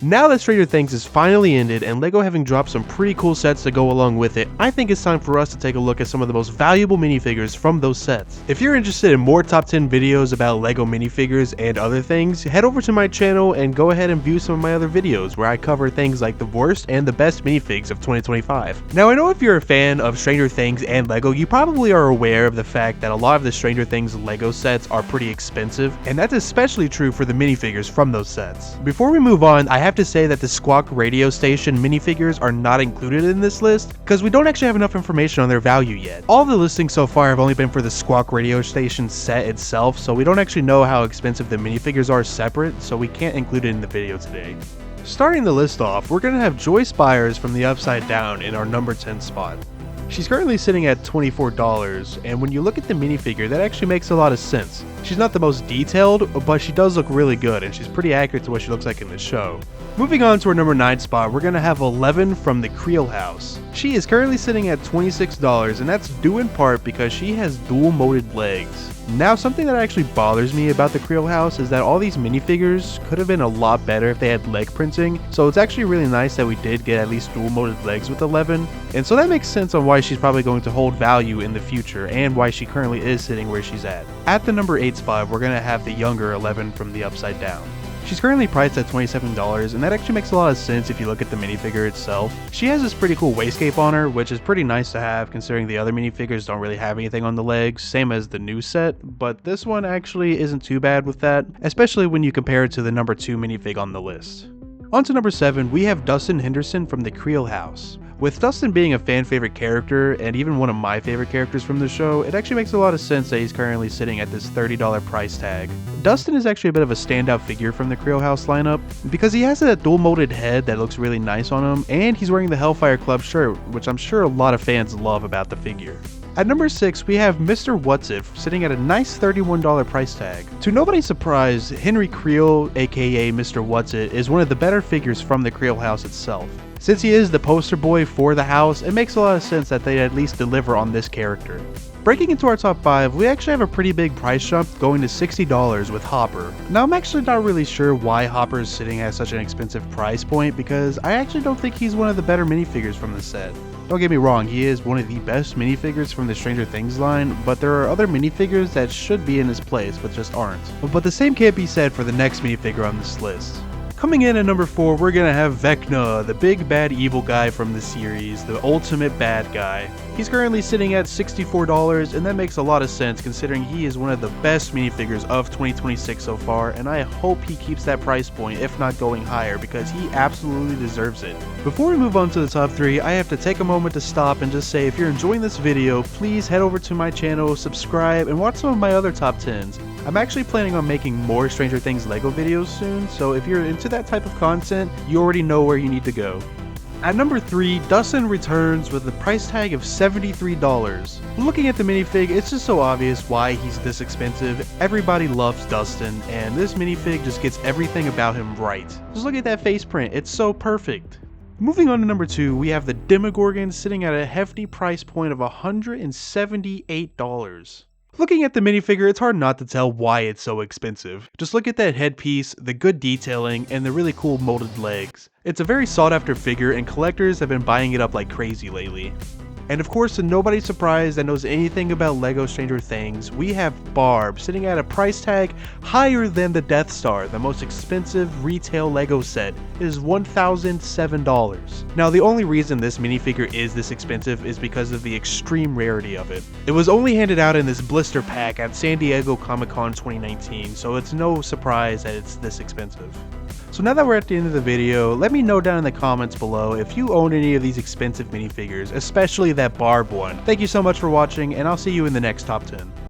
Now that Stranger Things is finally ended and LEGO having dropped some pretty cool sets to go along with it, I think it's time for us to take a look at some of the most valuable minifigures from those sets. If you're interested in more top 10 videos about LEGO minifigures and other things, head over to my channel and go ahead and view some of my other videos where I cover things like the worst and the best minifigs of 2025. Now I know if you're a fan of Stranger Things and LEGO, you probably are aware of the fact that a lot of the Stranger Things LEGO sets are pretty expensive, and that's especially true for the minifigures from those sets. Before we move on, I have to say that the Squawk radio station minifigures are not included in this list because we don't actually have enough information on their value yet. All the listings so far have only been for the Squawk radio station set itself, so we don't actually know how expensive the minifigures are separate, so we can't include it in the video today. Starting the list off, we're going to have Joyce Byers from the Upside Down in our number 10 spot. She's currently sitting at $24, and when you look at the minifigure, that actually makes a lot of sense. She's not the most detailed, but she does look really good, and she's pretty accurate to what she looks like in the show. Moving on to our number 9 spot, we're going to have Eleven from the Creel House. She is currently sitting at $26, and that's due in part because she has dual molded legs. Now, something that actually bothers me about the Creel House is that all these minifigures could have been a lot better if they had leg printing, so it's actually really nice that we did get at least dual molded legs with Eleven, and so that makes sense on why she's probably going to hold value in the future and why she currently is sitting where she's at. At the number 8 spot, we're going to have the younger Eleven from the Upside Down. She's currently priced at $27, and that actually makes a lot of sense if you look at the minifigure itself. She has this pretty cool waistcape on her, which is pretty nice to have considering the other minifigures don't really have anything on the legs, same as the new set, but this one actually isn't too bad with that, especially when you compare it to the number 2 minifig on the list. On to number 7, we have Dustin Henderson from the Creel House. With Dustin being a fan favorite character, and even one of my favorite characters from the show, it actually makes a lot of sense that he's currently sitting at this $30 price tag. Dustin is actually a bit of a standout figure from the Creel House lineup, because he has that dual molded head that looks really nice on him, and he's wearing the Hellfire Club shirt, which I'm sure a lot of fans love about the figure. At number 6, we have Mr. Whatsif sitting at a nice $31 price tag. To nobody's surprise, Henry Creel, aka Mr. Whatsif, is one of the better figures from the Creel House itself. Since he is the poster boy for the house, it makes a lot of sense that they at least deliver on this character. Breaking into our top 5, we actually have a pretty big price jump going to $60 with Hopper. Now I'm actually not really sure why Hopper is sitting at such an expensive price point because I actually don't think he's one of the better minifigures from the set. Don't get me wrong, he is one of the best minifigures from the Stranger Things line, but there are other minifigures that should be in his place but just aren't. But the same can't be said for the next minifigure on this list. Coming in at number 4, we're gonna have Vecna, the big bad evil guy from the series, the ultimate bad guy. He's currently sitting at $64, and that makes a lot of sense considering he is one of the best minifigures of 2026 so far, and I hope he keeps that price point, if not going higher, because he absolutely deserves it. Before we move on to the top 3, I have to take a moment to stop and just say if you're enjoying this video, please head over to my channel, subscribe, and watch some of my other top 10s. I'm actually planning on making more Stranger Things LEGO videos soon, so if you're into that type of content, you already know where you need to go. At number 3, Dustin returns with a price tag of $73. Looking at the minifig, it's just so obvious why he's this expensive. Everybody loves Dustin, and this minifig just gets everything about him right. Just look at that face print, it's so perfect. Moving on to number 2, we have the Demogorgon sitting at a hefty price point of $178. Looking at the minifigure, it's hard not to tell why it's so expensive. Just look at that headpiece, the good detailing, and the really cool molded legs. It's a very sought after figure and collectors have been buying it up like crazy lately. And of course, to nobody's surprise that knows anything about LEGO Stranger Things, we have Barb sitting at a price tag higher than the Death Star, the most expensive retail LEGO set. It is $1,007. Now, the only reason this minifigure is this expensive is because of the extreme rarity of it. It was only handed out in this blister pack at San Diego Comic-Con 2019, so it's no surprise that it's this expensive. So now that we're at the end of the video, let me know down in the comments below if you own any of these expensive minifigures, especially that Barb one. Thank you so much for watching, and I'll see you in the next top 10.